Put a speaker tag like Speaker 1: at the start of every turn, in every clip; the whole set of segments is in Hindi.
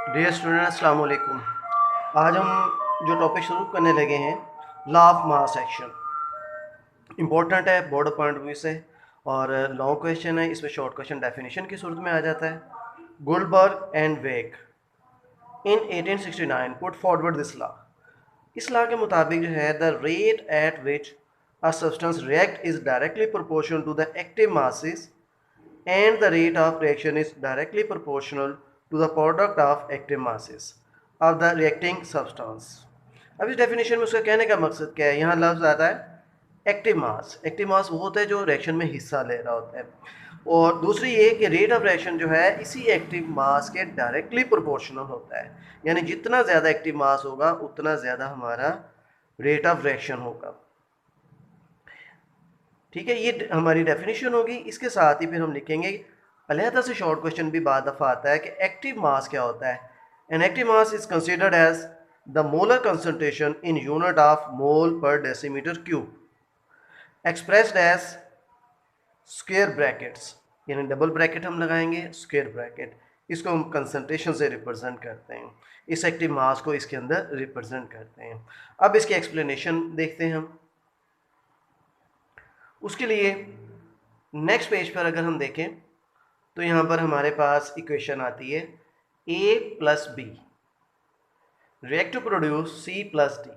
Speaker 1: डियर स्टूडेंट अस्सलाम वालेकुम। आज हम जो टॉपिक शुरू करने लगे हैं, law of mass action, important है बोर्ड पॉइंट व्यू से और लॉन्ग क्वेश्चन है। इसमें शॉर्ट क्वेश्चन डेफिनेशन की सूरत में आ जाता है। Goldberg and Waage in 1869 put forward this law. इस लॉ के मुताबिक जो है, the rate at which a substance react is directly proportional to the active masses and the rate of reaction is directly proportional to the product of active masses of the reacting substance। अब इस डेफिनेशन में उसका कहने का मकसद क्या है? यहाँ लफ्ज़ आता है एक्टिव मास। एक्टिव मास वो होता है जो रिएक्शन में हिस्सा ले रहा होता है, और दूसरी ये कि रेट ऑफ रिएक्शन जो है इसी एक्टिव मास के डायरेक्टली प्रोपोर्शनल होता है, यानी जितना ज़्यादा एक्टिव मास होगा उतना ज़्यादा हमारा रेट ऑफ रिएक्शन होगा। ठीक है, ये हमारी डेफिनेशन होगी। इसके साथ ही फिर हम लिखेंगे, अलहदा से शॉर्ट क्वेश्चन भी बाद दफ़ा आता है कि एक्टिव मास क्या होता है। An active mass is considered as the molar concentration in unit of mole per decimetre cube expressed as square brackets, यानी डबल ब्रैकेट हम लगाएंगे, स्क्वायर ब्रैकेट, इसको हम कंसंट्रेशन से रिप्रेजेंट करते हैं। इस एक्टिव मास को इसके अंदर रिप्रेजेंट करते हैं। अब इसकी एक्सप्लेनेशन देखते हैं हम। उसके लिए नेक्स्ट पेज पर अगर हम देखें तो यहाँ पर हमारे पास इक्वेशन आती है a plus B react to produce c plus D.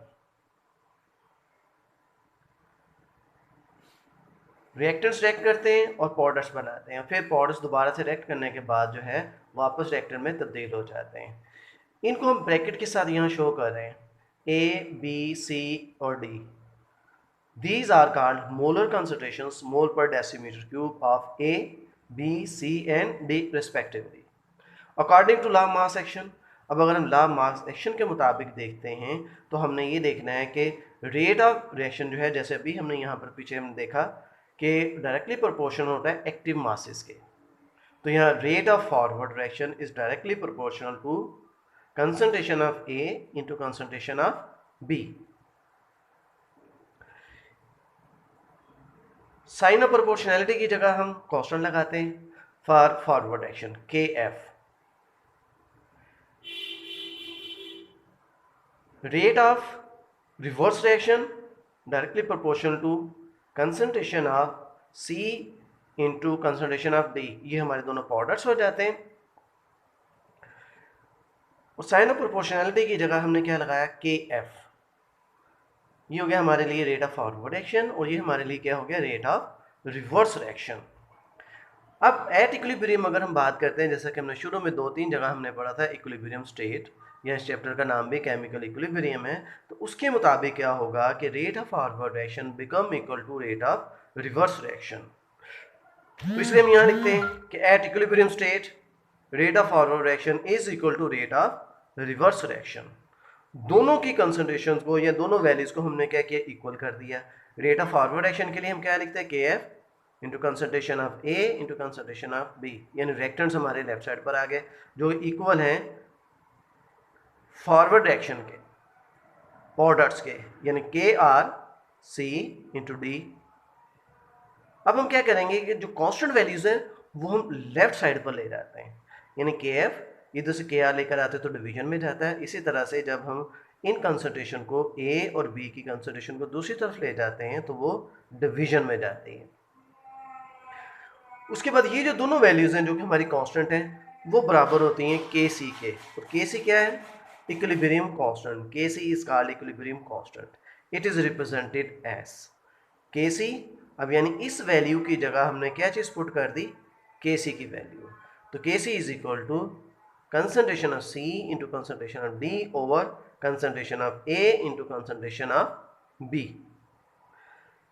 Speaker 1: Reactants react करते हैं और पाउडर्स बनाते हैं, फिर पाउडर्स दोबारा से रिएक्ट करने के बाद जो है वापस रिएक्टर में तब्दील हो जाते हैं। इनको हम ब्रैकेट के साथ यहाँ शो कर रहे हैं, a, b, c और d। These are called molar concentrations, mole per decimeter cube of A, B, C and D respectively. According to law of mass action, अब अगर हम लॉ ऑफ मास एक्शन के मुताबिक देखते हैं तो हमने ये देखना है कि रेट ऑफ रिएक्शन जो है, जैसे अभी हमने यहाँ पर पीछे हमने देखा कि डायरेक्टली प्रोपोर्शनल होता है एक्टिव मासेस के, तो यहाँ rate of forward reaction is directly proportional to concentration of A into concentration of B. Sign of proportionality की जगह हम कांस्टेंट लगाते हैं for forward action K F. Rate of reverse reaction directly proportional to concentration of C into concentration of D. ये हमारे दोनों पाउडर्स हो जाते हैं। और साइन ऑफ प्रोपोर्शनैलिटी की जगह हमने क्या लगाया, के एफ। ये हो गया हमारे लिए रेट ऑफ फॉरवर्ड एक्शन, और ये हमारे लिए क्या हो गया, रेट ऑफ रिवर्स रिएक्शन। अब एट इक्विलिब्रियम अगर हम बात करते हैं, जैसा कि हमने शुरू में 2-3 जगह हमने पढ़ा था इक्विलिब्रियम स्टेट, या इस चैप्टर का नाम भी केमिकल इक्विलिब्रियम है, तो उसके मुताबिक क्या होगा कि rate of forward reaction become equal to rate of reverse reaction. तो इसलिए हम यहाँ लिखते हैं कि at equilibrium state rate of forward reaction is equal to rate of reverse reaction. दोनों की कंसंट्रेशन को या दोनों वैल्यूज को हमने क्या किया, इक्वल कर दिया। रेट ऑफ फॉरवर्ड एक्शन के लिए हम क्या लिखते हैं, K F into concentration of A into concentration of B, यानी रिएक्टेंट्स हमारे लेफ्ट साइड पर आ गए जो इक्वल हैं फॉरवर्ड रिएक्शन के पाउडर्स के, यानी के आर सी इंटू डी। अब हम क्या करेंगे कि जो कांस्टेंट वैल्यूज हैं वो हम लेफ्ट साइड पर ले जाते हैं, यानी के एफ इधर से के आर लेकर आते हैं तो डिवीजन में जाता है। इसी तरह से जब हम इन कंसंट्रेशन को ए और बी की कंसंट्रेशन को दूसरी तरफ ले जाते हैं तो वो डिवीजन में जाती है। उसके बाद ये जो दोनों वैल्यूज हैं जो कि हमारी कांस्टेंट हैं वो बराबर होती हैं के सी के। और के सी क्या है, equilibrium constant. K C is called equilibrium constant, it is represented as K C. अब यानी इस वैल्यू की जगह हमने क्या चीज़ पुट कर दी, के सी की वैल्यू। तो K C is equal to concentration of C into concentration of D over concentration of A into concentration of B.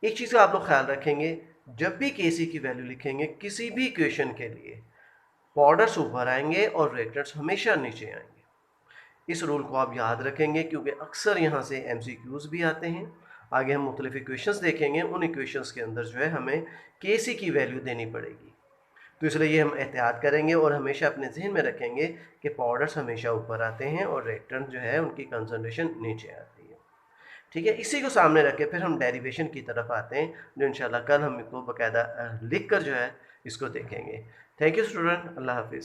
Speaker 1: एक चीज़ का आप लोग ख्याल रखेंगे, जब भी के सी की वैल्यू लिखेंगे किसी भी इक्वेशन के लिए, पाउडर्स ऊपर आएंगे और रिएक्टेंट्स हमेशा नीचे आएंगे। इस रूल को आप याद रखेंगे क्योंकि अक्सर यहाँ से MCQs भी आते हैं। आगे हम मुख्तलिफ इक्वेशंस देखेंगे, उन इक्वेशंस के अंदर जो है हमें के सी की वैल्यू देनी पड़ेगी। तो इसलिए ये हम एहतियात करेंगे और हमेशा अपने जहन में रखेंगे कि पाउडर्स हमेशा ऊपर आते हैं और रिएक्टेंट जो है उनकी कंसंट्रेशन नीचे आती है। ठीक है, इसी को सामने रख के फिर हम डेरिवेशन की तरफ आते हैं, जो इंशाल्लाह कल हम इसको बाकायदा लिख कर जो है इसको देखेंगे। थैंक यू स्टूडेंट, अल्लाह हाफिज़।